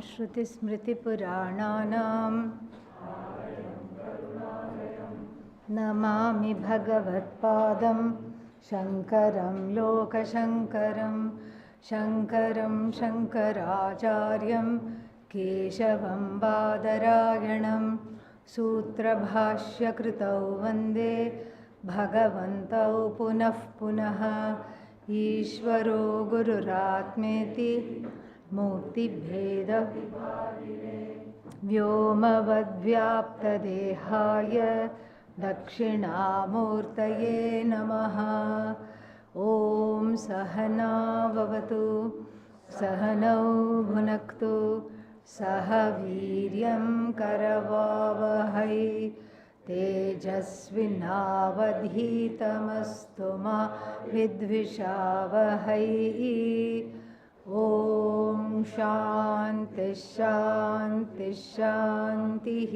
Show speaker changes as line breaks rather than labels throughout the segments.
श्रुतिस्मृतिपुराणानाम् नमामि भगवत्पादं शङ्करं लोकशङ्करं शङ्करं शङ्कराचार्यं केशवं बादरायणं सूत्रभाष्यकृतौ वन्दे भगवन्तौ पुनः पुनः ईश्वरो गुरुरात्मेति मूर्तिभेद व्योमवद्व्याप्तदेहाय दक्षिणामूर्तये नमः। ॐ सहना भवतु सहनौ भुनक्तु सह वीर्यं करवावहै तेजस्विनावधीतमस्तु मा विद्विषावहै। ॐ शान्ति शान्ति शान्तिः।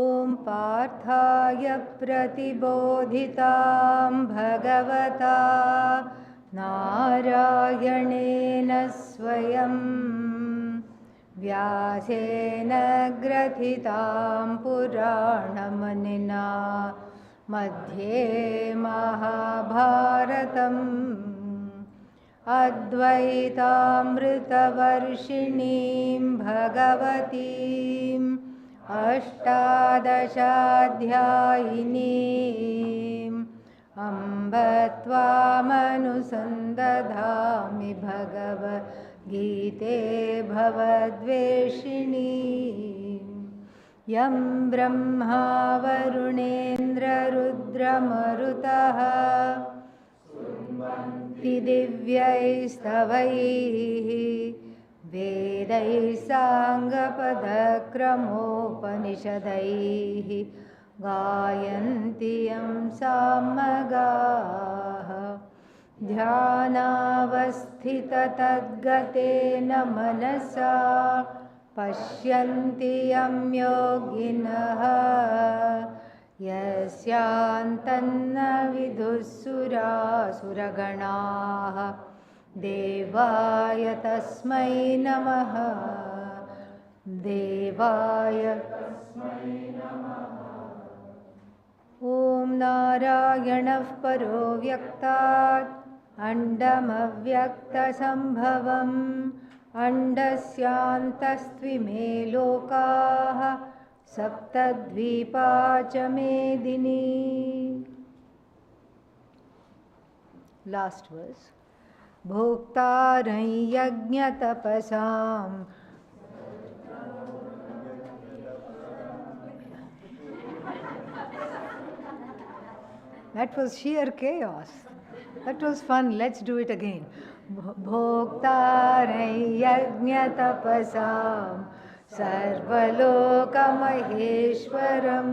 ॐ पार्थाय प्रतिबोधितां भगवता नारायणेन स्वयं व्यासेन ग्रथितां पुराणमनिना मध्ये महाभारतम् अद्वैतामृतवर्षिणीं भगवतीम् अष्टादशाध्यायिनीम् अम्ब त्वामनुसन्दधामि भगवद्गीते भवद्वेषिणीम्। यं ब्रह्मा वरुणेन्द्ररुद्रमरुतः दिव्यैस्तवैः वेदैः साङ्गपदक्रमोपनिषदैः गायन्ति यं सामगाः। ध्यानावस्थिततद्गतेन मनसा पश्यन्ति यं योगिनः यस्यान्तन्न विदुःसुरासुरगणाः देवाय तस्मै नमः देवाय तस्मै नमः। ॐ नारायणः परो व्यक्तात् अण्डमव्यक्तसम्भवम् अण्डस्यान्तस्त्विमे लोकाः सप्तद्वीपा च मेदिनी। Last verse. भोक्तारं यज्ञतपसाम् That was sheer chaos. That was fun. Let's do it again. Bhoktarai yajñatapasam sarvalokamaheshwaram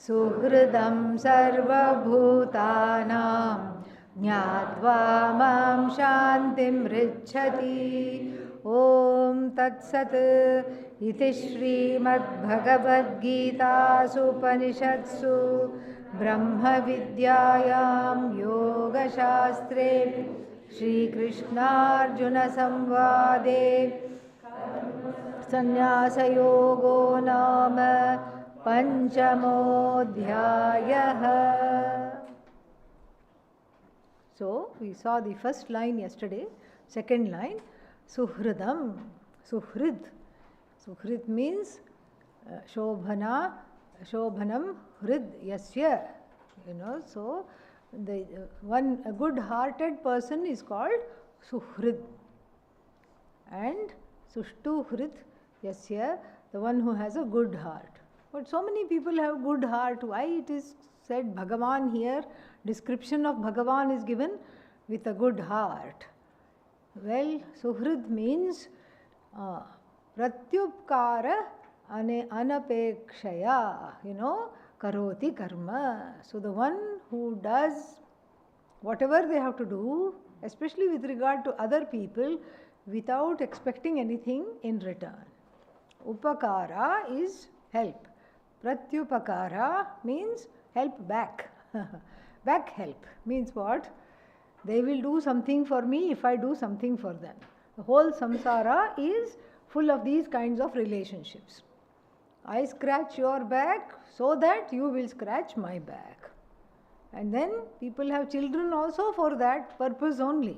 suhridam sarvabhutanam jnatva mam shantim richati. Om tatsat iti Srimad-Bhagavad-Gītāsu Upanishadsu ब्रह्मविद्यायां योगशास्त्रे श्रीकृष्णार्जुनसंवादे संन्यासयोगो नाम पंचमोऽध्यायः. So we saw the first line yesterday. Second line, suhridam, suhrid. Suhrid means shobhana, shobhanam hrid yasya. So the a good-hearted person is called suhrid, and sushtu hrid yasya, the one who has a good heart. But so many people have good heart. Why it is said Bhagavan here? Description of Bhagavan is given with a good heart. Well, suhrid means pratyupkara anapekshaya, karoti karma. So the one who does whatever they have to do, especially with regard to other people, without expecting anything in return. Upakara is help. Pratyupakara means help back. Back help means what? They will do something for me if I do something for them. The whole samsara is full of these kinds of relationships. I scratch your back so that you will scratch my back. And then people have children also for that purpose only.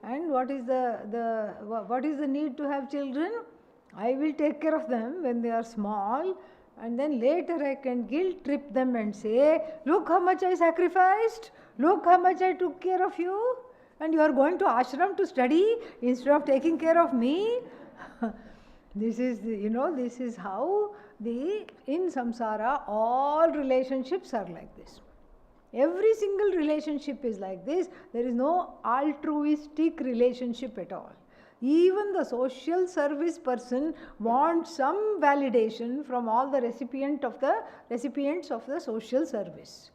And what is the need to have children? I will take care of them when they are small, and then later I can guilt trip them and say, look how much I sacrificed, look how much I took care of you, and you are going to ashram to study instead of taking care of me. This is how in samsara all relationships are like this. Every single relationship is like this. There is no altruistic relationship at all. Even the social service person wants some validation from all the recipients of the social service.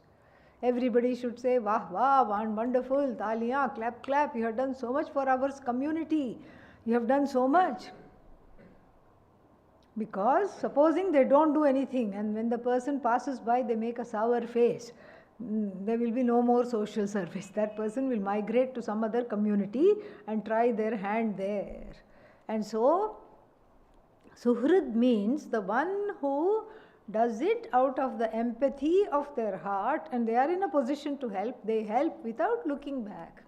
Everybody should say, wah, wah, wonderful, taliyan, clap, clap, you have done so much for our community. You have done so much. Because supposing they don't do anything, and when the person passes by, they make a sour face, there will be no more social service. That person will migrate to some other community and try their hand there. And so, suhrid means the one who does it out of the empathy of their heart, and they are in a position to help. They help without looking back.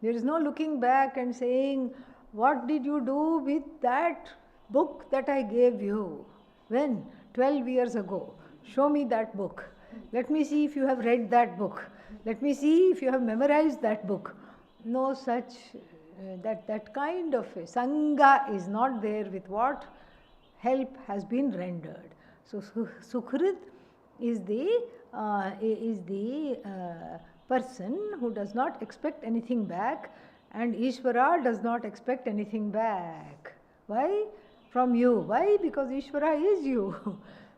There is no looking back and saying, what did you do with that book that I gave you? When? 12 years ago. Show me that book. Let me see if you have read that book. Let me see if you have memorized that book. No such, that kind of sangha is not there with what help has been rendered. So Sukhrit is the person who does not expect anything back, and Ishvara does not expect anything back. Why? From you. Why? Because Ishvara is you.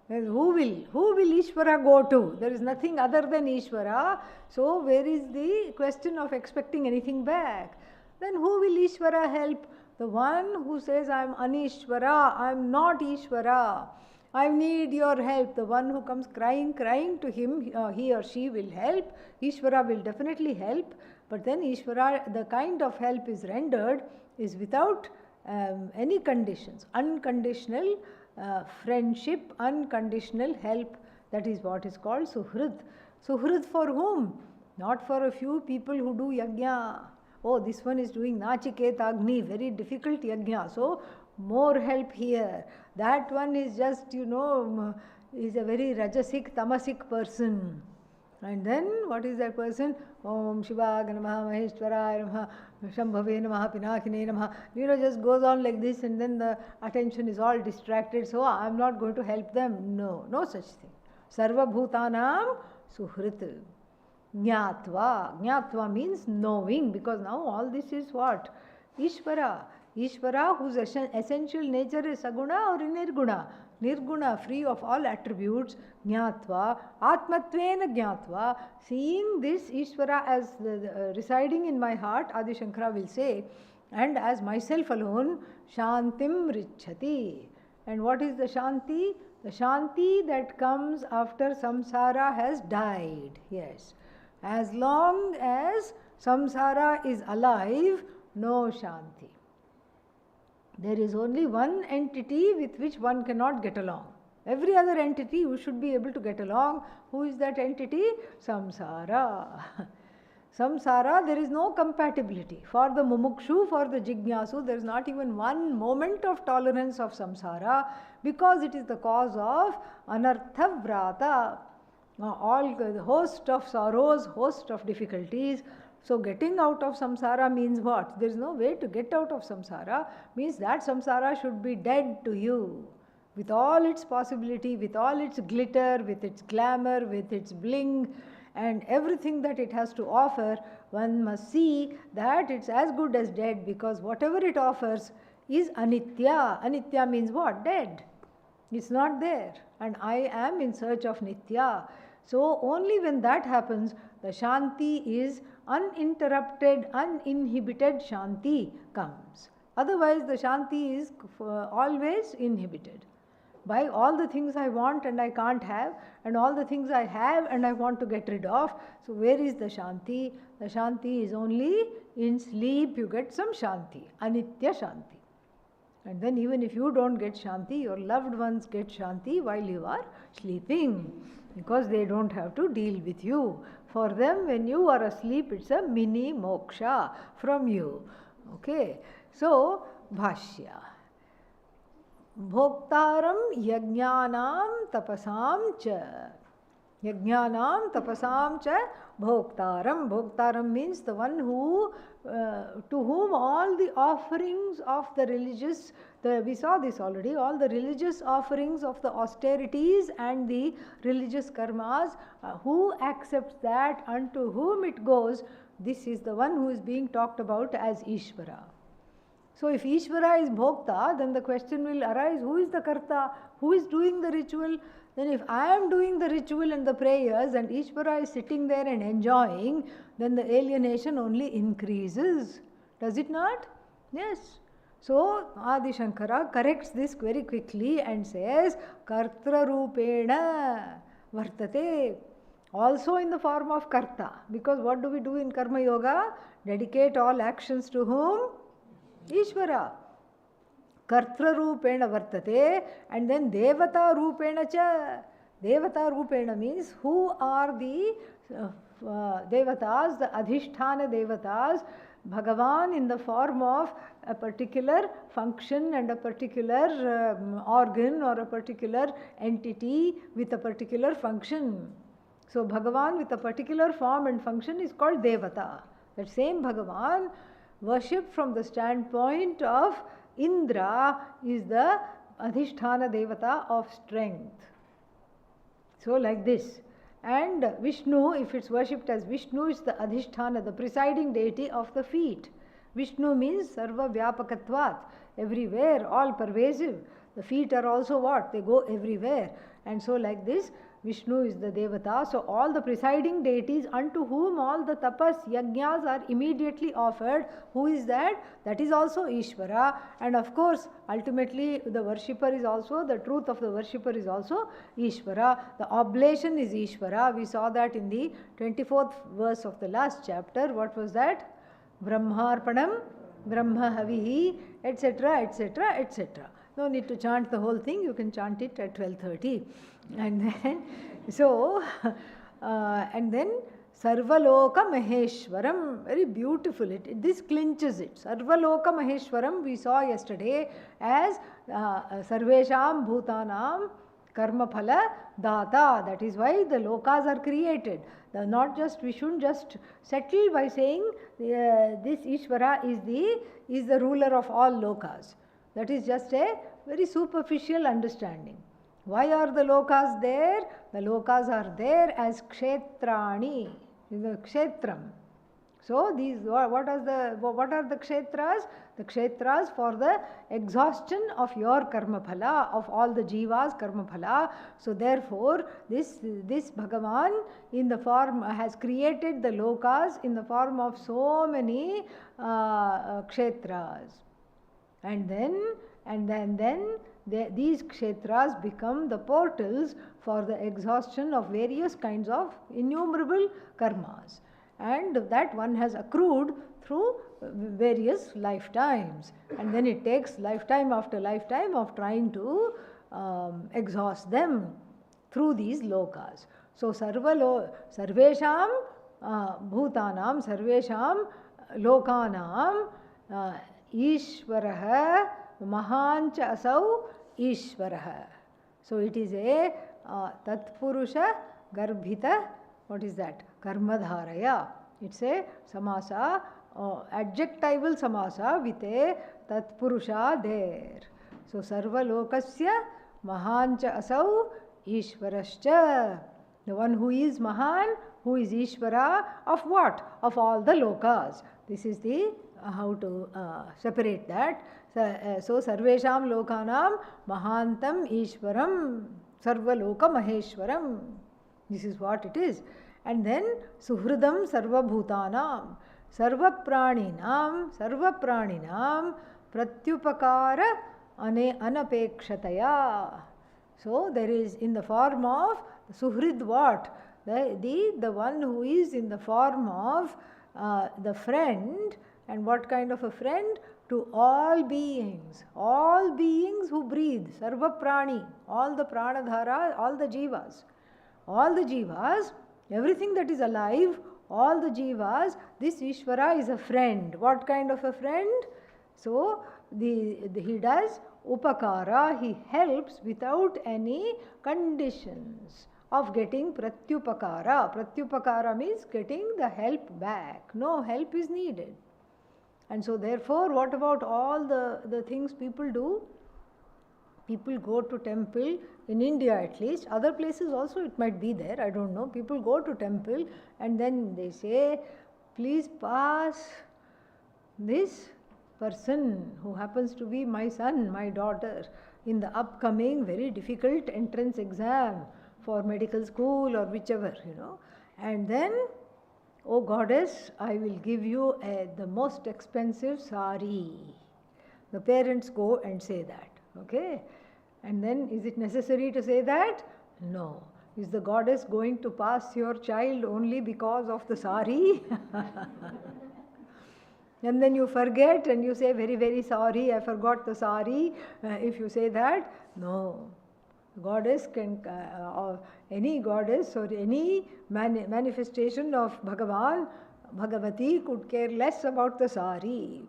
Who will Ishvara go to? There is nothing other than Ishvara. So where is the question of expecting anything back? Then who will Ishvara help? The one who says, I am Anishvara, I am not Ishvara, I need your help. The one who comes crying to him, he or she will help. Ishvara will definitely help. But then Ishvara, the kind of help is rendered is without any conditions. Unconditional friendship, unconditional help. That is what is called Suhrid. Suhrid for whom? Not for a few people who do yajna. Oh, this one is doing Nachiketa Agni, very difficult yajna. So, more help here. That one is just, is a very rajasic, tamasic person. And then, what is that person? Om Shivaya Namaha, Maheshwaraya Namaha, Shambhave Namaha, Pinakine Namaha. Just goes on like this, and then the attention is all distracted. So, I am not going to help them. No, no such thing. Sarva Bhutanam Suhrit. Jnatva. Jnatva means knowing, because now all this is what? Ishvara. Ishvara, whose essential nature is Saguna or Nirguna. Nirguna, free of all attributes. Jnatva. Atmatvena Jnatva. Seeing this Ishvara as residing in my heart, Adi Shankara will say, and as myself alone, Shantim Richati. And what is the Shanti? The Shanti that comes after samsara has died. Yes. As long as samsara is alive, no Shanti. There is only one entity with which one cannot get along. Every other entity you should be able to get along. Who is that entity? Samsara. Samsara, there is no compatibility. For the mumukshu, for the jignasu, there is not even one moment of tolerance of samsara, because it is the cause of anartha vrata. All the host of sorrows, host of difficulties. So getting out of samsara means what? There is no way to get out of samsara. Means that samsara should be dead to you. With all its possibility, with all its glitter, with its glamour, with its bling, and everything that it has to offer, one must see that it's as good as dead, because whatever it offers is anitya. Anitya means what? Dead. It's not there. And I am in search of nitya. So only when that happens, the Shanti is uninterrupted, uninhibited Shanti comes. Otherwise the Shanti is always inhibited. buy all the things I want and I can't have, and all the things I have and I want to get rid of. So where is the Shanti? The Shanti is only in sleep you get some Shanti, Anitya Shanti. And then even if you don't get Shanti, your loved ones get Shanti while you are sleeping, because they don't have to deal with you. For them, when you are asleep, it's a mini moksha from you. Okay, so Bhashya. Bhoktaram yajnanam tapasam cha. Yajnanam tapasam cha bhoktaram. Bhoktaram means the one who, to whom all the offerings of the religious, we saw this already, all the religious offerings of the austerities and the religious karmas, who accepts that, unto whom it goes, this is the one who is being talked about as Ishvara. So if Ishvara is Bhokta, then the question will arise, who is the Karta? Who is doing the ritual? Then if I am doing the ritual and the prayers and Ishvara is sitting there and enjoying, then the alienation only increases. Does it not? Yes. So Adi Shankara corrects this very quickly and says, Kartra Rupena Vartate. Also in the form of Karta. Because what do we do in Karma Yoga? Dedicate all actions to whom? Ishvara. Kartra Rupena Vartate, and then Devata Rupena cha. Devata Rupena means who are the Devatas, the Adhishthana Devatas, Bhagavan in the form of a particular function and a particular organ or a particular entity with a particular function. So Bhagavan with a particular form and function is called Devata. That same Bhagavan, worshipped from the standpoint of Indra, is the Adhishthana Devata of strength. So like this. And Vishnu, if it's worshipped as Vishnu, is the Adhishthana, the presiding deity of the feet. Vishnu means Sarva Vyapakatvat, everywhere, all pervasive. The feet are also what? They go everywhere. And so like this, Vishnu is the Devata. So all the presiding deities unto whom all the tapas, yajnas are immediately offered. Who is that? That is also Ishvara. And of course, ultimately the worshipper is also, the truth of the worshipper is also Ishvara. The oblation is Ishvara. We saw that in the 24th verse of the last chapter. What was that? Brahmarpanam, Brahma Havihi, etc., etc., etc. No need to chant the whole thing. You can chant it at 12:30. And then, so, and then Sarvaloka Maheshwaram, very beautiful. This clinches it. Sarvaloka Maheshwaram we saw yesterday as Sarvesham Bhutanam Karma Phala Data. That is why the lokas are created. Not just, we shouldn't just settle by saying this Ishvara is the ruler of all lokas. That is just a very superficial understanding. Why are the lokas there? The lokas are there as kshetrani, the kshetram. So these, what are the kshetras? The kshetras for the exhaustion of your karma phala, of all the jivas karma phala. So therefore, this Bhagavan in the form has created the lokas in the form of so many kshetras. And then these kshetras become the portals for the exhaustion of various kinds of innumerable karmas. And that one has accrued through various lifetimes. And then it takes lifetime after lifetime of trying to exhaust them through these lokas. So sarvesham bhutanam, sarvesham lokanam Ishvaraha Mahancha Asau Ishvaraha. So it is a Tatpurusha Garbhita, what is that? Karmadharaya. It's a samasa, adjectival samasa with a Tatpurusha there. So Sarva Lokasya Mahancha Asau Ishvarascha. The one who is Mahan, who is Ishvara, of what? Of all the lokas. This is the how to separate that. So Sarvesham Lokanam Mahantam Ishwaram Sarvaloka Maheshwaram. This is what it is. And then Suhridam Sarva Bhutanam Sarva Praninam Pratyupakara Anapekshataya. So there is in the form of Suhrid what? The one who is in the form of the friend. And what kind of a friend? To all beings who breathe, Sarva Prani, all the Pranadhara, all the Jivas. All the Jivas, everything that is alive, all the Jivas, this Ishvara is a friend. What kind of a friend? So, he does upakara, he helps without any conditions of getting pratyupakara. Pratyupakara means getting the help back. No help is needed. And so therefore, what about all the things people do? People go to temple, in India at least, other places also it might be there, I don't know. People go to temple and then they say, please pass this person who happens to be my son, my daughter, in the upcoming very difficult entrance exam for medical school or whichever, And then, oh goddess, I will give you the most expensive sari. The parents go and say that, okay? And then is it necessary to say that? No. Is the goddess going to pass your child only because of the sari? And then you forget and you say, very, very sorry, I forgot the sari. If you say that, no. Goddess can, any goddess or any manifestation of Bhagavan, Bhagavati could care less about the sari.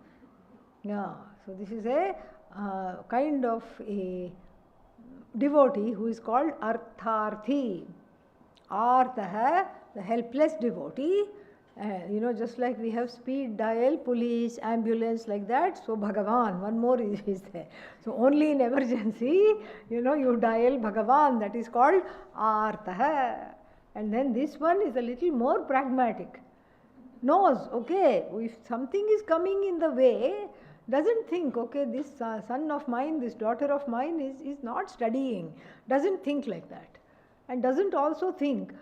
Yeah. So this is a kind of a devotee who is called Artharthi. Artha, the helpless devotee. Just like we have speed dial, police, ambulance, like that. So Bhagavan, one more is there. So only in emergency, you dial Bhagavan. That is called Artha. And then this one is a little more pragmatic. Knows, okay, if something is coming in the way, doesn't think, okay, this son of mine, this daughter of mine is not studying. Doesn't think like that. And doesn't also think,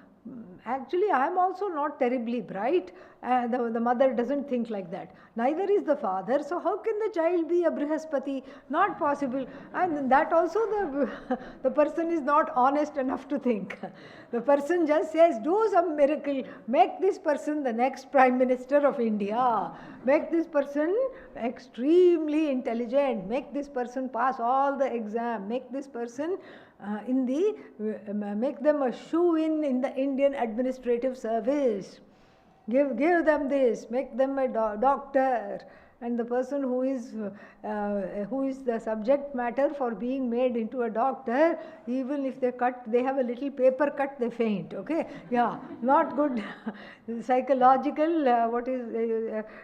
actually, I am also not terribly bright. The mother doesn't think like that. Neither is the father. So how can the child be a Brihaspati? Not possible. And that also the person is not honest enough to think. The person just says, do some miracle. Make this person the next Prime Minister of India. Make this person extremely intelligent. Make this person pass all the exam. Make this person make them a shoo-in in the Indian administrative service. Give them this, make them a doctor. And the person who is the subject matter for being made into a doctor, even if they have a little paper cut, they faint, okay? Yeah, not good. Psychological,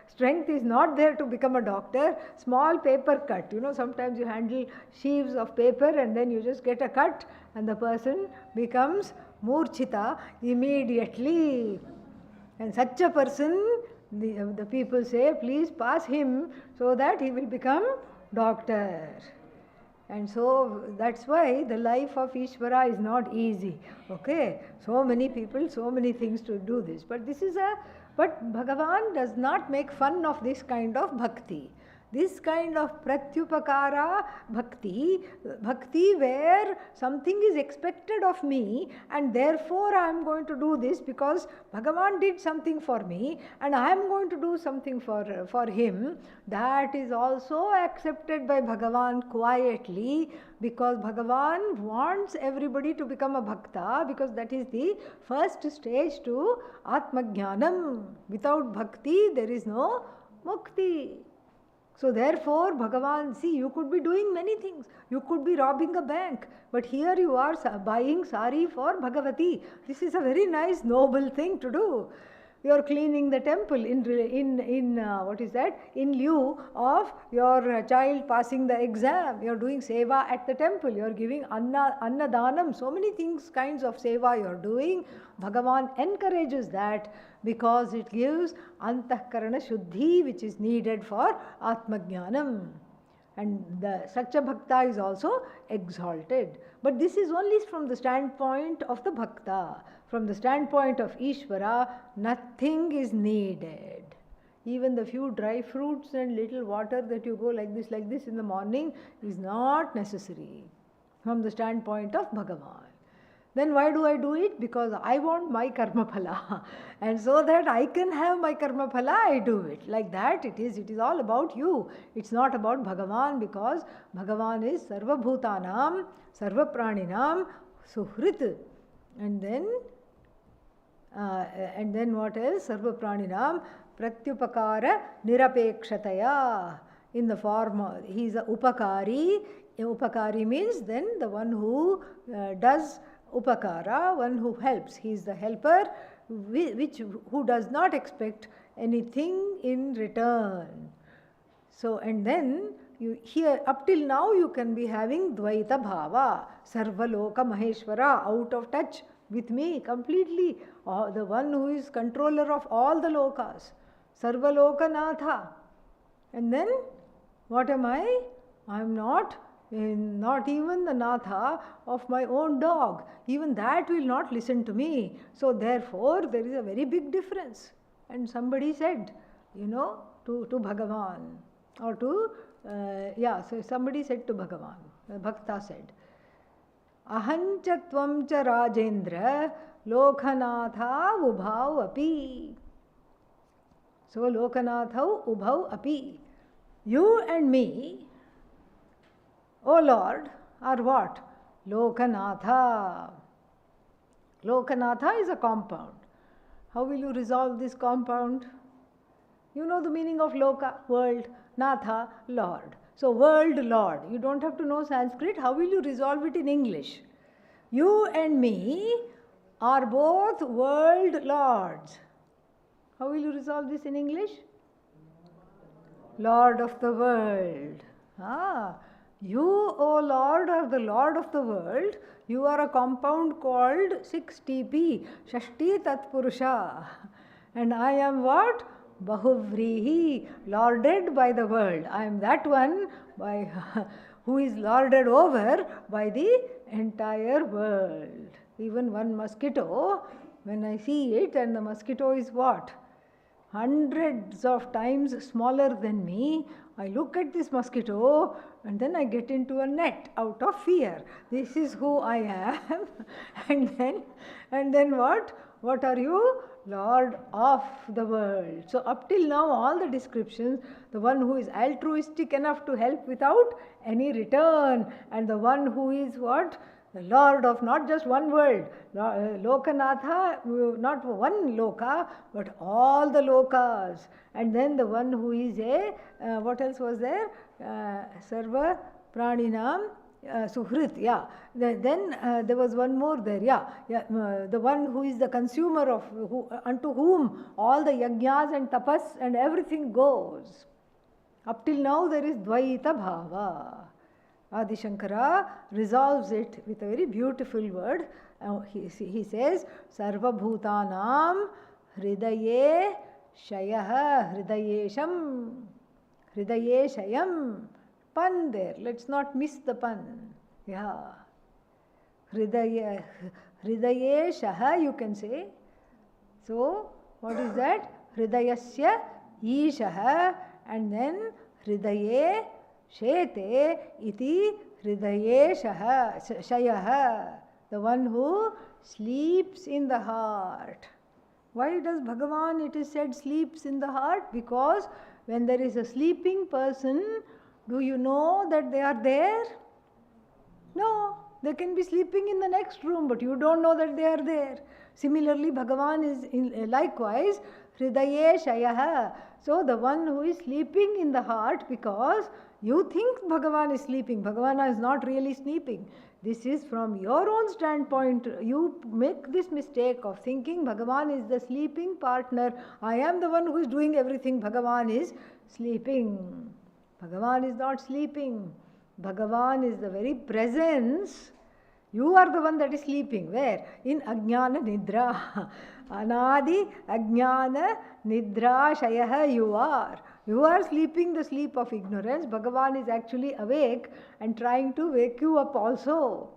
strength is not there to become a doctor. Small paper cut, sometimes you handle sheaves of paper and then you just get a cut and the person becomes murchita immediately. And such a person, the people say, please pass him so that he will become doctor. And so that's why the life of Ishvara is not easy. Okay, so many people, so many things to do this. But Bhagavan does not make fun of this kind of bhakti. This kind of pratyupakara bhakti where something is expected of me and therefore I am going to do this because Bhagavan did something for me and I am going to do something for him, that is also accepted by Bhagavan quietly, because Bhagavan wants everybody to become a bhakta, because that is the first stage to Atmajnanam. Without bhakti there is no mukti. So therefore, Bhagavan, see, you could be doing many things. You could be robbing a bank. But here you are buying sari for Bhagavati. This is a very nice, noble thing to do. You are cleaning the temple in lieu of your child passing the exam. You are doing seva at the temple. You are giving annadanam. So many things, kinds of seva you are doing. Bhagavan encourages that because it gives antahkarana shuddhi, which is needed for atmajnanam. And such a bhakta is also exalted. But this is only from the standpoint of the bhakta. From the standpoint of Ishvara, nothing is needed. Even the few dry fruits and little water that you go like this in the morning is not necessary. from the standpoint of Bhagavan. Then why do I do it? Because I want my karma phala. And so that I can have my karma phala, I do it. Like that it is. It is all about you. It's not about Bhagavan, because Bhagavan is Sarva Bhutanam, Sarva Praninam, Suhrit. And then what else? Sarva Praninam, Pratyupakara Nirapekshataya. In the form, he is a Upakari. Upakari means then the one who does upakara, one who helps. He is the helper who does not expect anything in return. So, and then you here, up till now you can be having Dvaita Bhava, Sarvaloka Maheshwara, out of touch with me completely, the one who is controller of all the lokas, Sarvaloka Natha. And then what am I? I am not even the Natha of my own dog. Even that will not listen to me. So therefore there is a very big difference. And somebody said, to Bhagavan, or so somebody said to Bhagavan, the Bhakta said, Ahancha tvam cha Rajendra Lokanatha ubhau api. So Lokanatha ubhau api. You and me, O Lord, are what? Lokanatha. Lokanatha is a compound. How will you resolve this compound? You know the meaning of Loka, world, Natha, Lord. So world, Lord. You don't have to know Sanskrit. How will you resolve it in English? You and me are both world lords. How will you resolve this in English? Lord of the world. You, O Lord, are the Lord of the world. You are a compound called 6TP, Shashti Tatpurusha. And I am what? Bahuvrihi, lorded by the world. I am that one who is lorded over by the entire world. Even one mosquito, when I see it, and the mosquito is what? Hundreds of times smaller than me, I look at this mosquito and then I get into a net out of fear. This is who I am. and then what? What are you? Lord of the world. So up till now all the descriptions, the one who is altruistic enough to help without any return, and the one who is what? The Lord of not just one world, Lokanatha, not one loka, but all the lokas. And then the one who is what else was there? Sarva Praninam, Suhrit, Then there was one more there, the one who is the consumer of, unto whom all the yajnas and tapas and everything goes. Up till now there is Dvaita Bhava. Adi Shankara resolves it with a very beautiful word. He says, Sarva Bhutanam Hridaye Shayah Hridayesham Hridaye Shayam. Pun there. Let's not miss the pun. Hridaye Shaha you can say. So, what is that? Hridayasya Ishaha, and then Hridaye Shete iti Hridaye Shayaha, the one who sleeps in the heart. Why does Bhagavan, it is said, sleeps in the heart? Because when there is a sleeping person, do you know that they are there? No, they can be sleeping in the next room, but you don't know that they are there. Similarly, Bhagavan is likewise Hridaye Shayaha. So the one who is sleeping in the heart, because you think Bhagavan is sleeping. Bhagavan is not really sleeping. This is from your own standpoint. You make this mistake of thinking Bhagavan is the sleeping partner. I am the one who is doing everything. Bhagavan is sleeping. Bhagavan is not sleeping. Bhagavan is the very presence. You are the one that is sleeping. Where? In Ajnana Nidra. Anadi Ajnana Nidra Shayaha you are. You are sleeping the sleep of ignorance. Bhagavan is actually awake and trying to wake you up also.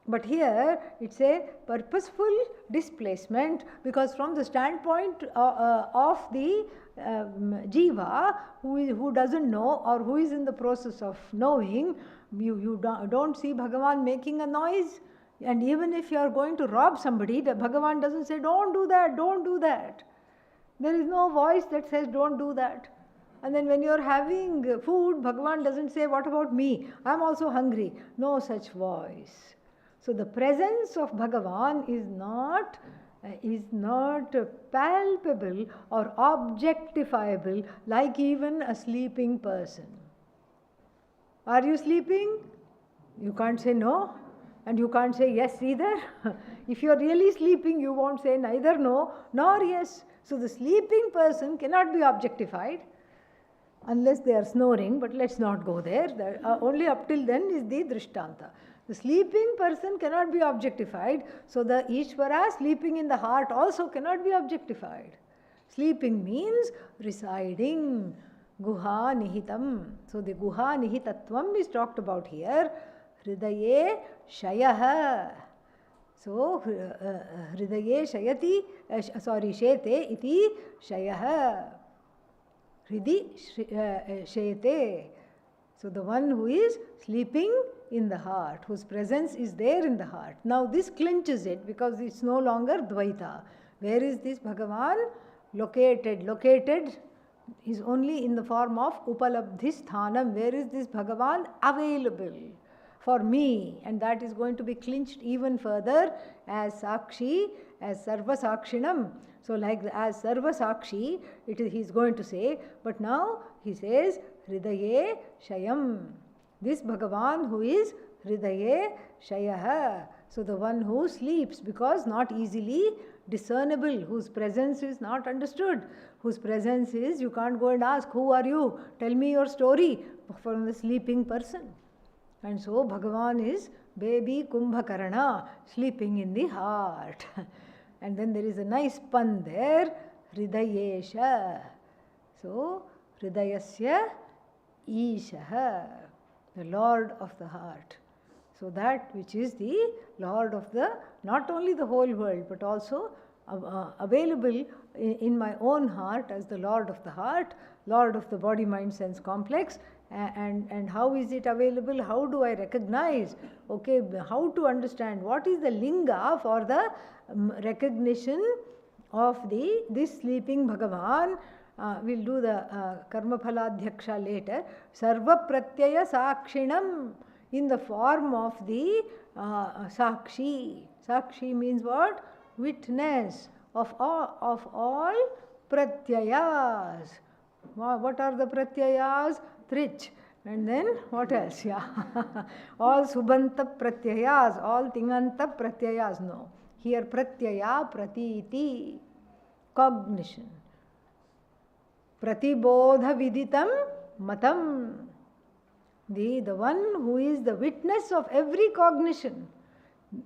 But here it's a purposeful displacement, because from the standpoint of the jiva who doesn't know or who is in the process of knowing, you don't see Bhagavan making a noise. And even if you are going to rob somebody, the Bhagavan doesn't say, don't do that, don't do that. There is no voice that says, don't do that. And then when you are having food, Bhagavan doesn't say, what about me? I am also hungry. No such voice. So the presence of Bhagavan is not palpable or objectifiable like even a sleeping person. Are you sleeping? You can't say no, and you can't say yes either. If you are really sleeping, you won't say neither no nor yes. So the sleeping person cannot be objectified unless they are snoring, but let's not go there. Only up till then is the drishtanta. The sleeping person cannot be objectified, so the Ishvara sleeping in the heart also cannot be objectified. Sleeping means residing, guha nihitam. So the guha nihitatvam is talked about here. Hridaye shayaha. So hridaye shayati, shete iti shayaha. Hridi shete. So the one who is sleeping in the heart, whose presence is there in the heart. Now this clinches it, because it's no longer Dvaita. Where is this Bhagavan located? Located is only in the form of Upalabdhi Sthanam. Where is this Bhagavan available for me? And that is going to be clinched even further as Sakshi, as Sarva Sakshinam. So like as Sarva Sakshi, he is going to say, but now he says, Hridaye Shayam. This Bhagavan who is Hridaye Shayaha. So the one who sleeps, because not easily discernible, whose presence is not understood, whose presence is, you can't go and ask, who are you? Tell me your story, from the sleeping person. And so Bhagavan is baby Kumbhakarana, sleeping in the heart. And then there is a nice pun there, Hridayesha. So Hridayasya Ishaha, the Lord of the heart. So that which is the Lord of the, not only the whole world, but also available in my own heart as the Lord of the heart, Lord of the body, mind, sense complex. And how is it available? How do I recognize? Okay, how to understand? What is the linga for the recognition of this sleeping Bhagavan? We'll do the Karma Phaladhyaksha later. Sarva Pratyaya Sakshinam, in the form of the Sakshi. Sakshi means what? Witness of all Pratyayas. What are the Pratyayas? Trich. And then what else? Yeah. All Subhanta Pratyayas, all Tinganta Pratyayas. No. Here Pratyaya, Pratiti, cognition. Pratibodha Viditam Matam. The one who is the witness of every cognition.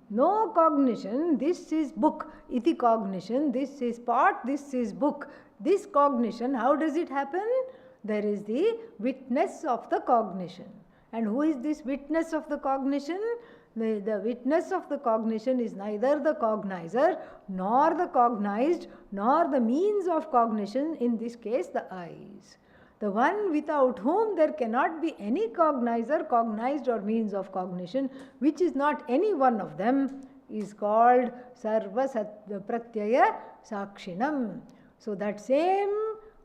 No cognition, this is book, iti cognition, this is pot, this is book. This cognition, how does it happen? There is the witness of the cognition. And who is this witness of the cognition? The witness of the cognition is neither the cognizer, nor the cognized, nor the means of cognition, in this case the eyes. The one without whom there cannot be any cognizer, cognized or means of cognition, which is not any one of them, is called Sarva Pratyaya Sakshinam. So that same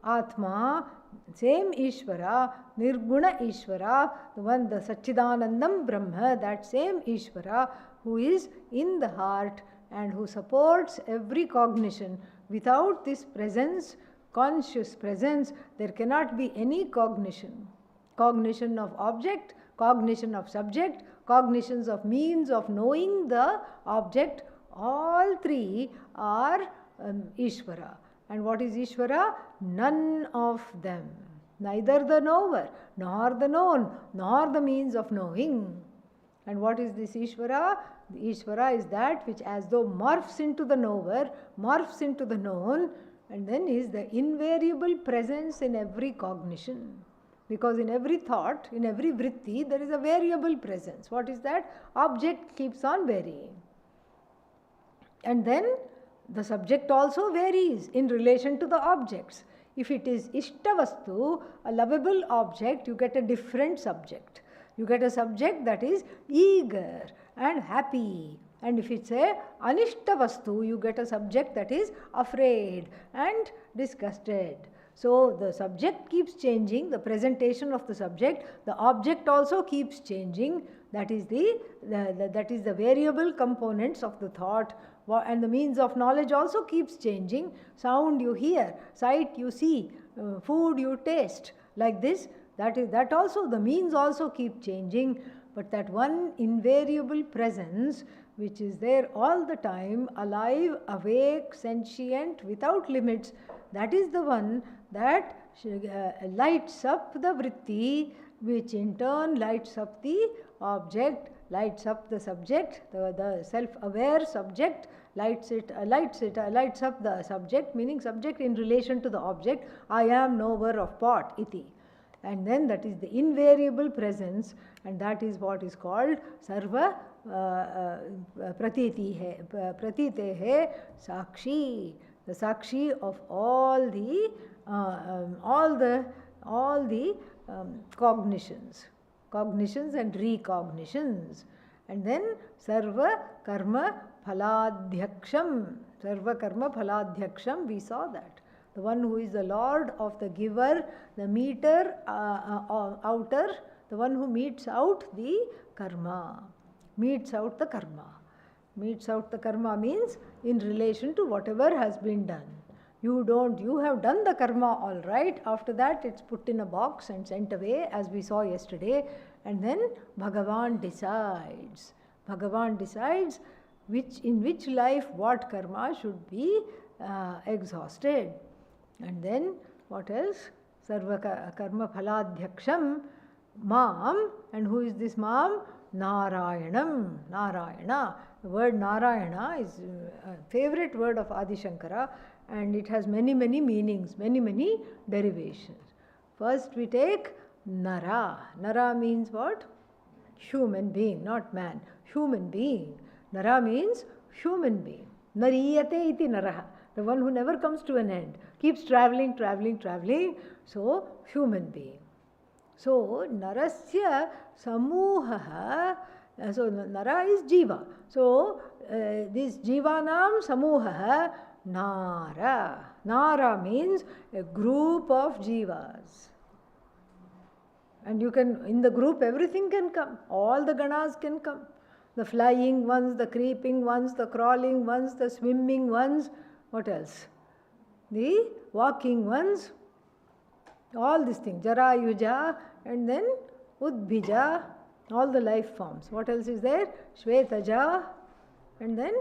Atma, same Ishvara, Nirguna Ishvara, the one, the Satchidanandam Brahma, that same Ishvara who is in the heart and who supports every cognition. Without this presence, conscious presence, there cannot be any cognition. Cognition of object, cognition of subject, cognitions of means of knowing the object, all three are Ishvara. And what is Ishvara? None of them. Neither the knower, nor the known, nor the means of knowing. And what is this Ishvara? The Ishvara is that which as though morphs into the knower, morphs into the known, and then is the invariable presence in every cognition. Because in every thought, in every vritti, there is a variable presence. What is that? Object keeps on varying. And then the subject also varies in relation to the objects. If it is Ishtavastu, a lovable object, you get a different subject. You get a subject that is eager and happy. And if it's a Anishtavastu, you get a subject that is afraid and disgusted. So the subject keeps changing, the presentation of the subject, the object also keeps changing. That is the variable components of the thought, and the means of knowledge also keeps changing. Sound you hear, sight you see, food you taste, like this. That also, the means also keep changing. But that one invariable presence which is there all the time, alive, awake, sentient, without limits, that is the one that lights up the vritti, which in turn lights up the object, lights up the subject, the self-aware subject, lights up the subject, meaning subject in relation to the object. I am knower of pot, iti. And then that is the invariable presence, and that is what is called sarva pratitehe sakshi, the sakshi of all the cognitions and recognitions. And then sarva karma phaladhyaksham, we saw that. The one who is the Lord of the giver, the meter outer, the one who meets out the karma. Meets out the karma means in relation to whatever has been done. You have done the karma all right. After that, it's put in a box and sent away, as we saw yesterday. And then Bhagavan decides. In which life what karma should be exhausted. And then what else? Sarva karma phaladhyaksham mam. And who is this mam? Narayanam. Narayana. The word Narayana is a favorite word of Adi Shankara, and it has many meanings, many derivations. First we take Nara. Nara means what? Human being, not man. Human being. Nara means human being. Nariyate iti naraha. The one who never comes to an end. Keeps traveling. So, human being. So, narasya samuhaha. So, nara is jiva. So, this jivanam samuhaha nara. Nara means a group of jivas. And you can, in the group, everything can come. All the ganas can come. The flying ones, the creeping ones, the crawling ones, the swimming ones. What else? The walking ones. All these things. Jara, yuja, and then udbija. All the life forms. What else is there? Shvetaja, and then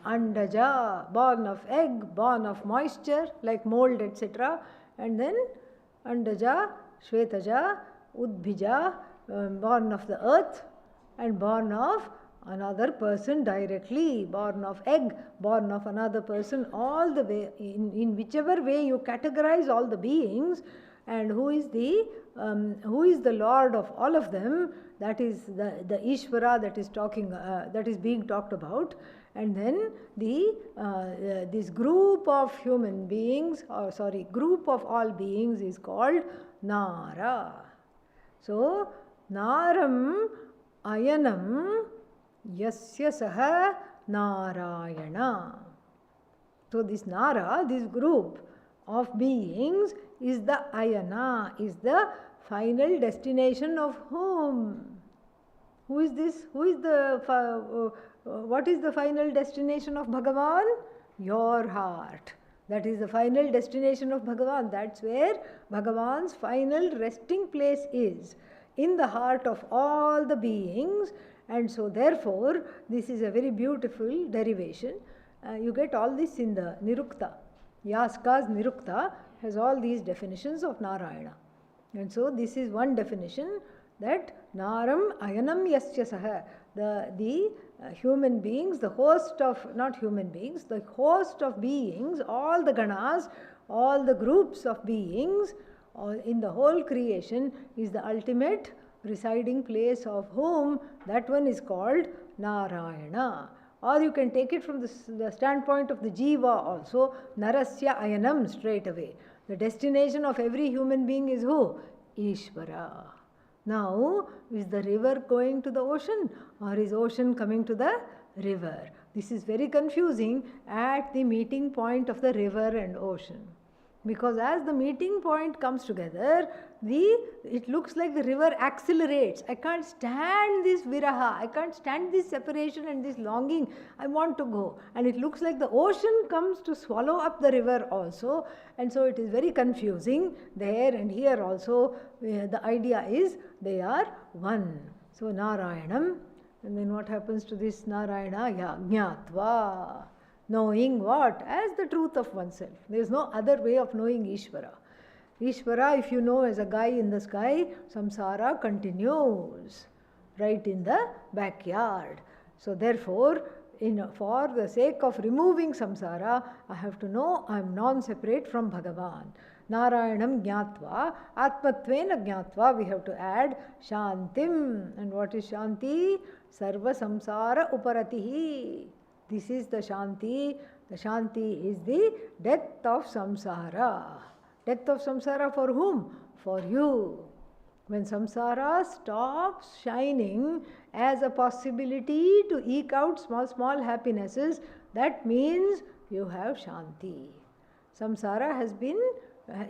andaja, born of egg, born of moisture, like mold, etc. And then andaja, shvetaja, udbija, born of the earth, and born of another person directly, born of egg, born of another person, all the way, in whichever way you categorize all the beings, and who is the Lord of all of them, that is the Ishvara that is being talked about. And then this group of human beings, group of all beings is called Nara. So, Naram Ayanam Yasya Saha Narayana. So, this Nara, this group of beings, is the Ayana, is the final destination of whom? Who is this? What is the final destination of Bhagavan? Your heart. That is the final destination of Bhagavan. That's where Bhagavan's final resting place is, in the heart of all the beings. And so therefore, this is a very beautiful derivation. You get all this in the Nirukta. Yaska's Nirukta has all these definitions of Narayana. And so this is one definition, that Naram Ayanam Yasya Saha. The human beings, the host of, not human beings, the host of beings, all the ganas, all the groups of beings, in the whole creation is the ultimate residing place of whom? That one is called Narayana. Or you can take it from the standpoint of the Jiva also, Narasya Ayanam, straight away. The destination of every human being is who? Ishvara. Now, is the river going to the ocean or is ocean coming to the river? This is very confusing at the meeting point of the river and ocean. Because as the meeting point comes together, it looks like the river accelerates. I can't stand this viraha, I can't stand this separation and this longing, I want to go. And it looks like the ocean comes to swallow up the river also. And so it is very confusing there and here also. The idea is they are one. So Narayanam, and then what happens to this Narayana? Yeah, Jnatva. Knowing what? As the truth of oneself. There is no other way of knowing Ishvara. Ishvara, if you know as a guy in the sky, samsara continues right in the backyard. So therefore, for the sake of removing samsara, I have to know I am non-separate from Bhagavan. Narayanam Jnatva, Atmatvena Jnatva, we have to add Shantim. And what is Shanti? Sarva Samsara Uparatihi. This is the Shanti. The Shanti is the death of samsara. Death of samsara for whom? For you. When samsara stops shining as a possibility to eke out small happinesses, that means you have Shanti. Samsara has been,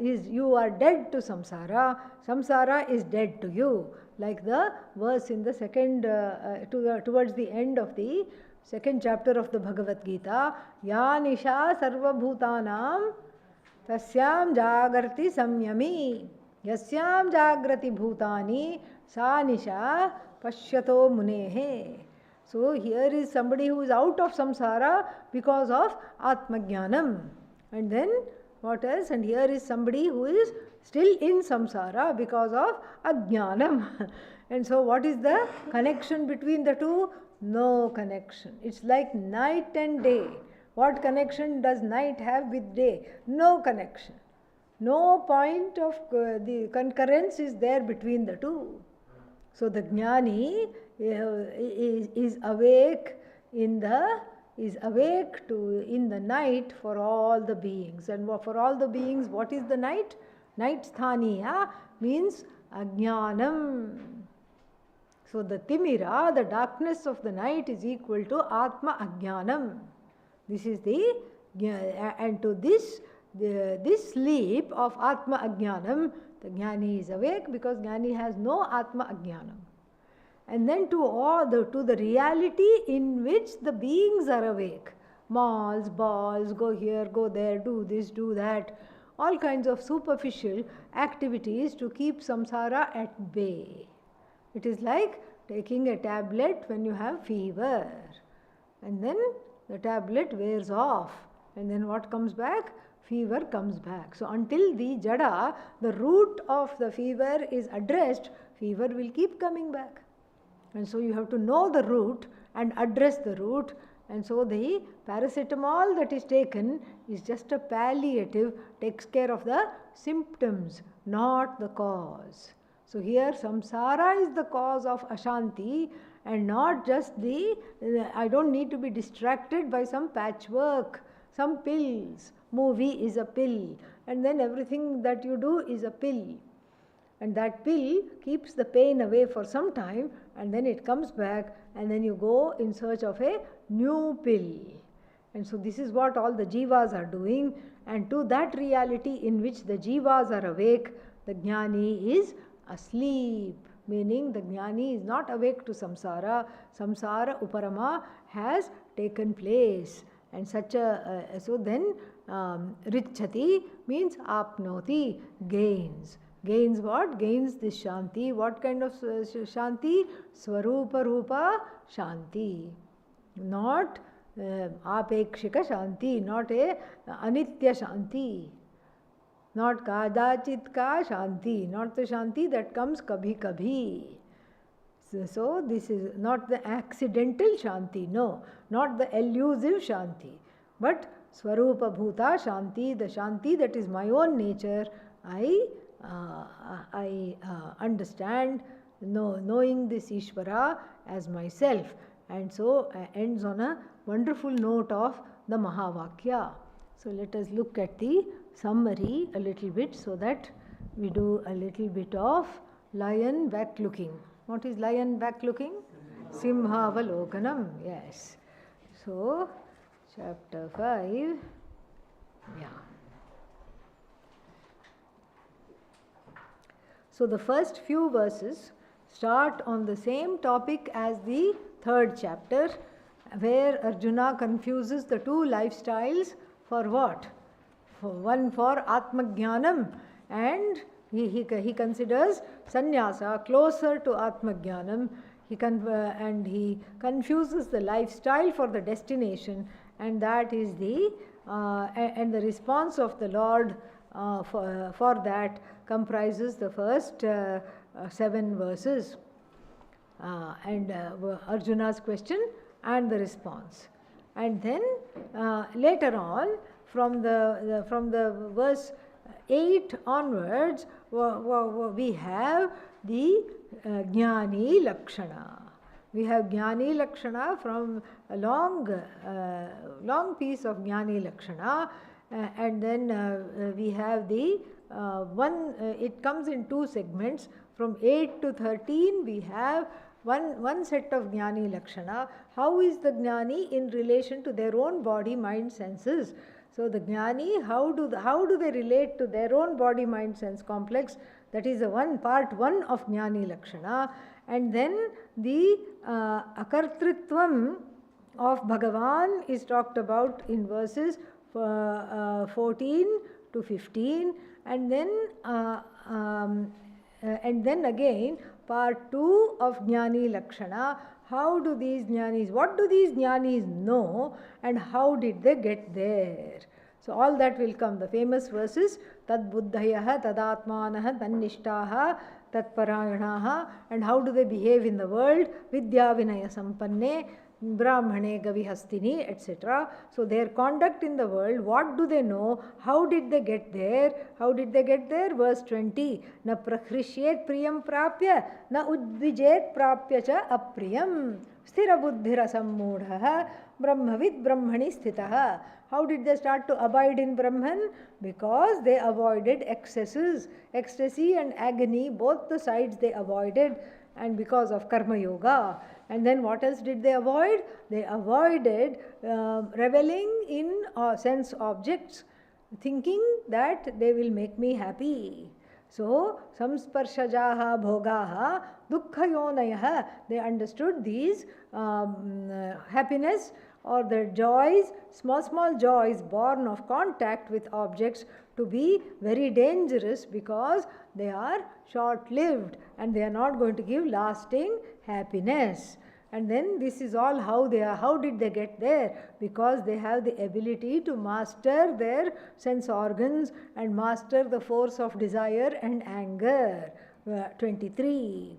you are dead to samsara. Samsara is dead to you. Like the verse in the second, towards the end of the second chapter of the Bhagavad Gita, Ya Nisha Sarva Bhutanam Tasyam Jagrati Samyami Yasyam Jagrati Bhutani Sa Nisha Pashyato Munehe. So here is somebody who is out of samsara because of Atmajnanam. And then what else? And here is somebody who is still in samsara because of Ajnanam. And so what is the connection between the two? No connection. It's like night and day. What connection does night have with day? No connection. No point of the concurrence is there between the two. So the Jnani is awake in the night for all the beings. And for all the beings, what is the night? Night sthaniya means Ajnanam. So the timira, the darkness of the night, is equal to Atma Ajnanam. This is and to this sleep of Atma Ajnanam, the Jnani is awake because Jnani has no Atma Ajnanam. And then to the reality in which the beings are awake. Malls, balls, go here, go there, do this, do that. All kinds of superficial activities to keep samsara at bay. It is like taking a tablet when you have fever. And then the tablet wears off. And then what comes back? Fever comes back. So until the jada, the root of the fever is addressed, fever will keep coming back. And so you have to know the root and address the root. And so the paracetamol that is taken is just a palliative, takes care of the symptoms, not the cause. So here samsara is the cause of Ashanti and not just I don't need to be distracted by some patchwork, some pills. Movie is a pill and then everything that you do is a pill. And that pill keeps the pain away for some time and then it comes back and then you go in search of a new pill. And so this is what all the jivas are doing, and to that reality in which the jivas are awake, the Jnani is asleep, meaning the Jnani is not awake to samsara. Samsara uparama has taken place. And so then richati means apnoti, gains. Gains what? Gains this Shanti. What kind of Shanti? Swarupa Rupa Shanti. Not apekshika Shanti, not a anitya Shanti. Not kadachit ka Shanti, not the Shanti that comes kabhi kabhi. So this is not the accidental Shanti, no, not the elusive Shanti, but Swarupa Bhuta Shanti, the Shanti that is my own nature, I I understand knowing this Ishvara as myself. And so ends on a wonderful note of the Mahavakya. So let us look at the summary a little bit so that we do a little bit of lion back looking. What is lion back looking? Simhavalokanam, yes. So, chapter 5, yeah. So the first few verses start on the same topic as the third chapter, where Arjuna confuses the two lifestyles for what? One for Atmajnanam, and he considers sannyasa closer to Atmajnanam. And he confuses the lifestyle for the destination, and that is the response of the Lord for that comprises the first 7 verses, and Arjuna's question and the response. And then later on, from the verse 8 onwards, we have the Jnani Lakshana. We have Jnani Lakshana from a long piece of Jnani Lakshana, and then we have the it comes in 2 segments. From 8 to 13 we have one set of Jnani Lakshana. How is the Jnani in relation to their own body, mind, senses? So the Jnani, how do they relate to their own body, mind, sense complex? That is the part 1 of Jnani Lakshana. And then the Akartritvam of Bhagavan is talked about in verses 14 to 15. And then again part 2 of Jnani Lakshana. How do these Jnanis, what do these Jnanis know, and how did they get there? So all that will come. The famous verses, Tad Buddhayaha, Tadatmanaha, Tannishtaha, Tatparayanaha, and how do they behave in the world? Vidya Vinaya Sampanne, Brahmane Gavihastini, etc. So their conduct in the world, what do they know? How did they get there? How did they get there? Verse 20. Na prakhrishyet priyam prapya, na udvijet prapya cha apriyam. Sthira buddhira sammudhaha, brahmavid brahmani sthitaha. How did they start to abide in Brahman? Because they avoided excesses, ecstasy and agony, both the sides they avoided, and because of Karma Yoga. And then what else did they avoid? They avoided reveling in sense objects, thinking that they will make me happy. So, samsparshajaha bhogaha dukkhayonayaha. They understood these happiness or the joys, small joys born of contact with objects, to be very dangerous because they are short-lived and they are not going to give lasting happiness. And then this is all how did they get there? Because they have the ability to master their sense organs and master the force of desire and anger. 23.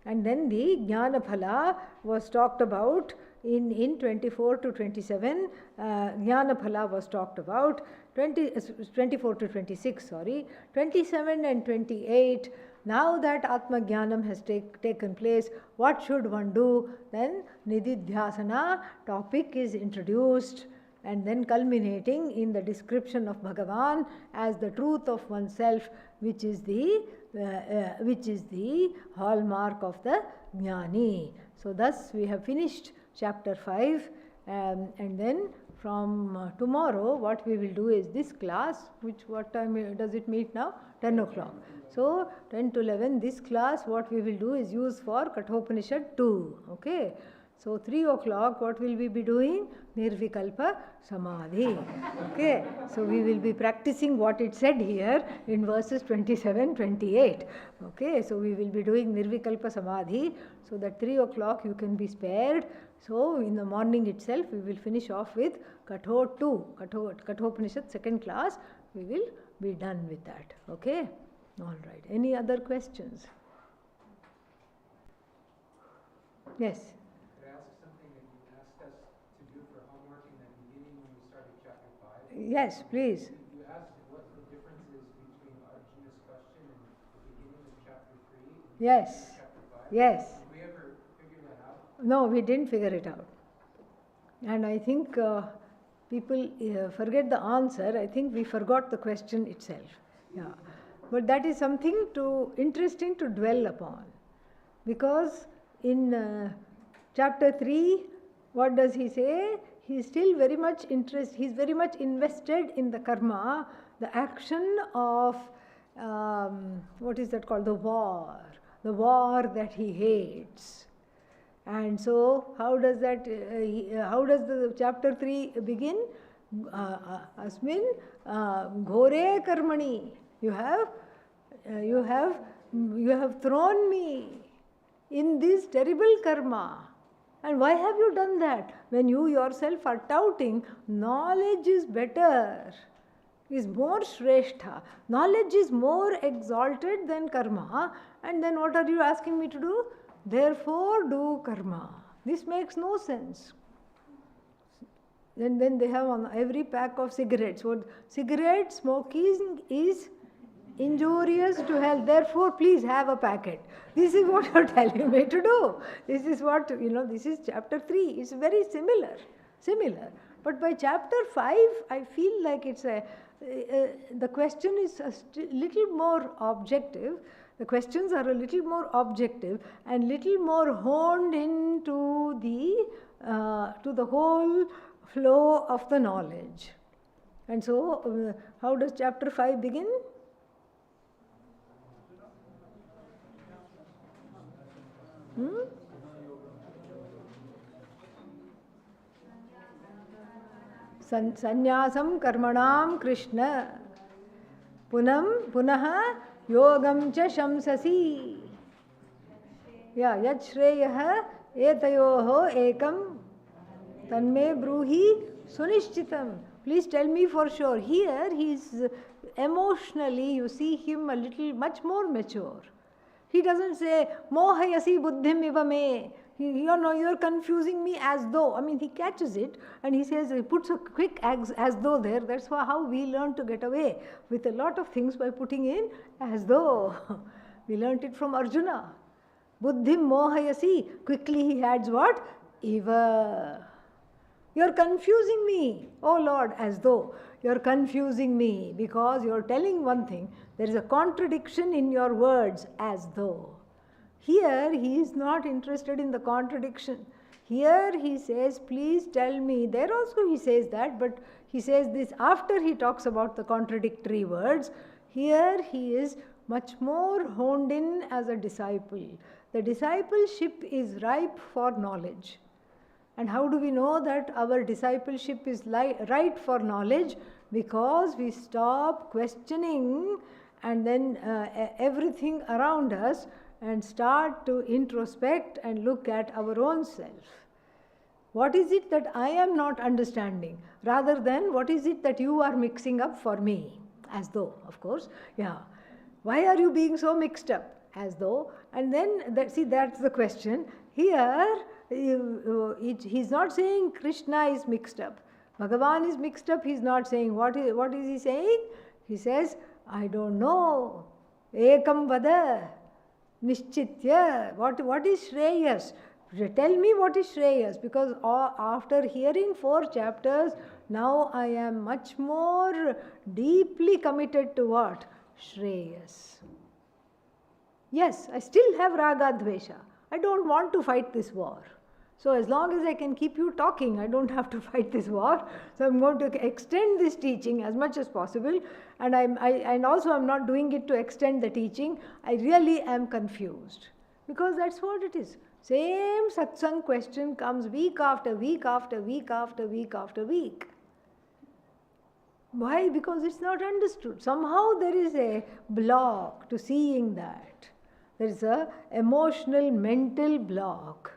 And then the Jnana Phala was talked about in 24 to 27. Jnana Phala was talked about. 24 to 26, 27 and 28. Now that Atma Jnanam has taken place, what should one do? Then Nididhyasana topic is introduced, and then culminating in the description of Bhagavan as the truth of oneself, which is the hallmark of the Jnani. So thus we have finished chapter 5, and then from tomorrow what we will do is this class, what time does it meet now? 10 o'clock. So 10 to 11, this class what we will do is use for Kathopanishad 2. Okay. So 3 o'clock what will we be doing? Nirvikalpa Samadhi. Okay. So we will be practicing what it said here in verses 27, 28. Okay. So we will be doing Nirvikalpa Samadhi, so that 3 o'clock you can be spared. So in the morning itself we will finish off with Katho 2, Kathopanishad second class. We will be done with that. Okay. All right. Any other questions? Yes.
Could I ask something that you asked us to do for homework in the beginning when we started chapter 5?
Yes, please.
You asked what the difference is between Arjuna's question and
Yes.
chapter 5?
Yes.
Did we ever figure that out?
No, we didn't figure it out. And I think people forget the answer. I think we forgot the question itself. Yeah. But that is something interesting to dwell upon. Because in chapter 3, what does he say? He is still very much he's very much invested in the karma, the action of, what is that called? The war that he hates. And so, how does that? How does the chapter 3 begin? Asmin ghore karmani. You have thrown me in this terrible karma. And why have you done that? When you yourself are touting, knowledge is better, is more shrestha. Knowledge is more exalted than karma. And then what are you asking me to do? Therefore, do karma. This makes no sense. Then they have on every pack of cigarettes. What cigarette smoking is injurious to health. Therefore, please have a packet. This is what you're telling me to do. This is what, this is chapter 3. It's very similar. But by chapter 5, I feel like it's the question is a little more objective. The questions are a little more objective and little more honed into to the whole flow of the knowledge. And so, how does chapter 5 begin? Sannyasam karmanam Krishna punah yogam cha shamsasi. Yeah, yat shreyah etayoho ekam tanme bruhi sunishchitam. Please tell me for sure. Here he is emotionally, you see him much more mature. He doesn't say, mohayasi buddhim iva me. You're confusing me as though. He catches it and he says, he puts a quick as though there. That's how we learn to get away with a lot of things by putting in as though. We learnt it from Arjuna. Buddhim mohayasi. Quickly he adds what? Iva. You're confusing me, oh Lord, as though. You're confusing me because you're telling one thing. There is a contradiction in your words, as though. Here, he is not interested in the contradiction. Here, he says, please tell me. There also he says that, but he says this after he talks about the contradictory words. Here, he is much more honed in as a disciple. The discipleship is ripe for knowledge. And how do we know that our discipleship is right for knowledge? Because we stop questioning and then everything around us and start to introspect and look at our own self. What is it that I am not understanding? Rather than what is it that you are mixing up for me? As though, of course. Yeah. Why are you being so mixed up? As though. And then, that's the question. Here, he's not saying Krishna is mixed up. Bhagavan is mixed up. He's not saying. What is he saying? He says, I don't know. Ekam vada. Nishchitya. What is Shreyas? Tell me what is Shreyas. Because after hearing 4 chapters, now I am much more deeply committed to what? Shreyas. Yes, I still have raga dvesha. I don't want to fight this war. So as long as I can keep you talking, I don't have to fight this war. So I'm going to extend this teaching as much as possible. And also I'm not doing it to extend the teaching. I really am confused. Because that's what it is. Same satsang question comes week after week after week after week after week. Why? Because it's not understood. Somehow there is a block to seeing that. There is a emotional, mental block.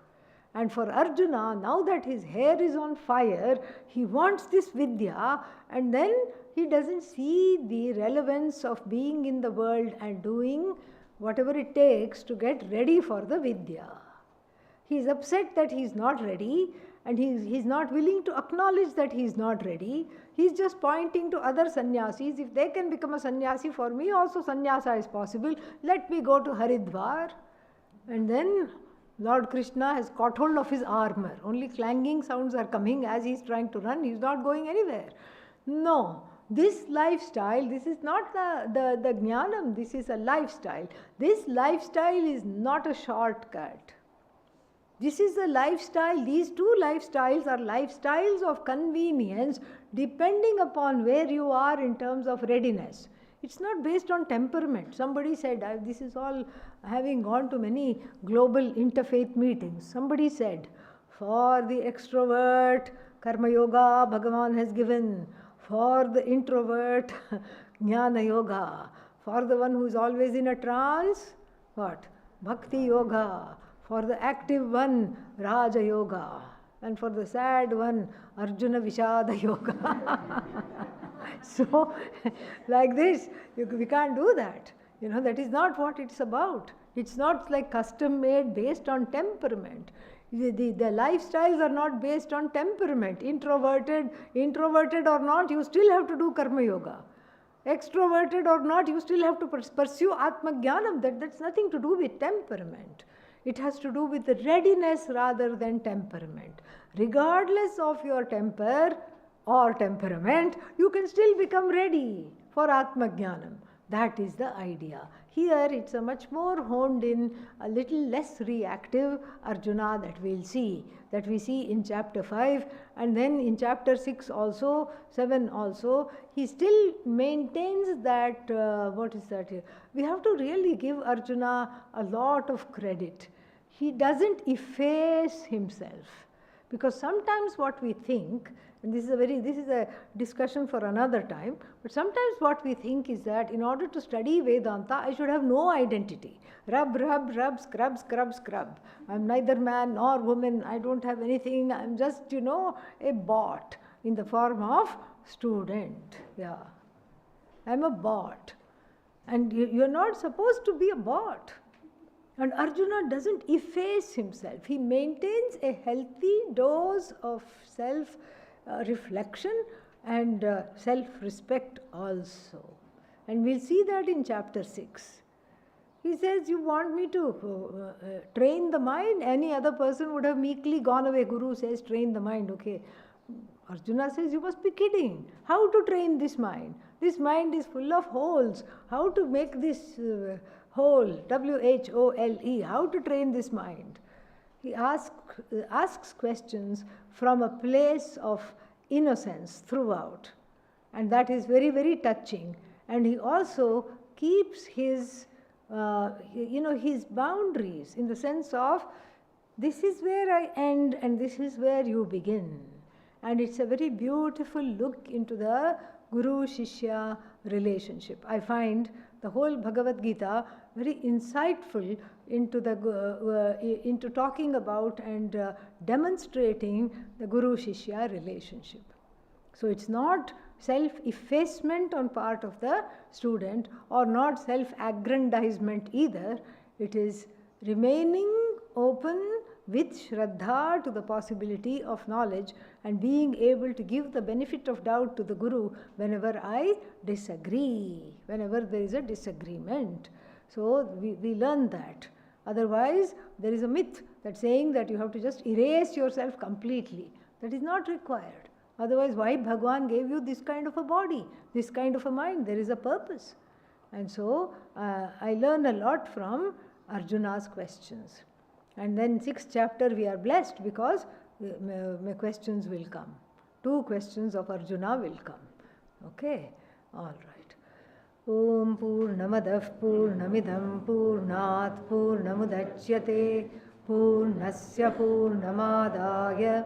And for Arjuna, now that his hair is on fire, he wants this vidya, and then he doesn't see the relevance of being in the world and doing whatever it takes to get ready for the vidya. He is upset that he is not ready, and he's not willing to acknowledge that he is not ready. He's just pointing to other sannyasis. If they can become a sannyasi, for me also sannyasa is possible. Let me go to Haridwar. And then Lord Krishna has caught hold of his armor. Only clanging sounds are coming as he's trying to run. He's not going anywhere. No, this lifestyle, this is not the jnanam, this is a lifestyle. This lifestyle is not a shortcut. This is a lifestyle, these two lifestyles are lifestyles of convenience depending upon where you are in terms of readiness. It's not based on temperament. Somebody said, this is all having gone to many global interfaith meetings. Somebody said, for the extrovert, Karma Yoga Bhagavan has given. For the introvert, Jnana Yoga. For the one who is always in a trance, what? Bhakti Yoga. For the active one, Raja Yoga. And for the sad one, Arjuna Vishada Yoga. So, like this, we can't do that. That is not what it's about. It's not like custom made based on temperament. The lifestyles are not based on temperament. Introverted or not, you still have to do Karma Yoga. Extroverted or not, you still have to pursue Atma Jnanam. That's nothing to do with temperament. It has to do with the readiness rather than temperament. Regardless of your temper or temperament, you can still become ready for Atma Jnanam. That is the idea. Here it's a much more honed in, a little less reactive Arjuna that we see in chapter 5, and then in chapter 6 also, 7 also, he still maintains that, what is that here? We have to really give Arjuna a lot of credit. He doesn't efface himself. Because sometimes what we think, and this is a discussion for another time, but sometimes what we think is that in order to study Vedanta, I should have no identity. Rub, scrub, scrub, scrub. I'm neither man nor woman. I don't have anything. I'm just, a bot in the form of student. Yeah. I'm a bot. And you're not supposed to be a bot. And Arjuna doesn't efface himself. He maintains a healthy dose of self-reflection and self-respect also. And we'll see that in chapter 6. He says, you want me to train the mind? Any other person would have meekly gone away. Guru says, train the mind. Okay. Arjuna says, you must be kidding. How to train this mind? This mind is full of holes. How to make this whole, W-H-O-L-E, how to train this mind? He asks questions from a place of innocence throughout. And that is very, very touching. And he also keeps his, his boundaries in the sense of, this is where I end and this is where you begin. And it's a very beautiful look into the Guru-Shishya relationship. I find the whole Bhagavad Gita very insightful into talking about and demonstrating the Guru-Shishya relationship. So it's not self-effacement on part of the student or not self-aggrandizement either. It is remaining open with Shraddha to the possibility of knowledge and being able to give the benefit of doubt to the Guru whenever I disagree, whenever there is a disagreement. So we learn that. Otherwise, there is a myth that saying that you have to just erase yourself completely. That is not required. Otherwise, why Bhagwan gave you this kind of a body, this kind of a mind? There is a purpose. And so, I learn a lot from Arjuna's questions. And then 6th chapter we are blessed because my questions will come. 2 questions of Arjuna will come. Okay? All right. Om Purnamadav Purnamidam Purnat Purnamudachyate Purnasya Purnamadaya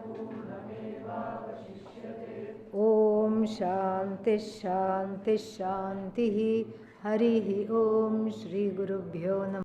Om Shanti Shanti Shanti Harihi Om Shri Gurubhyo Namah.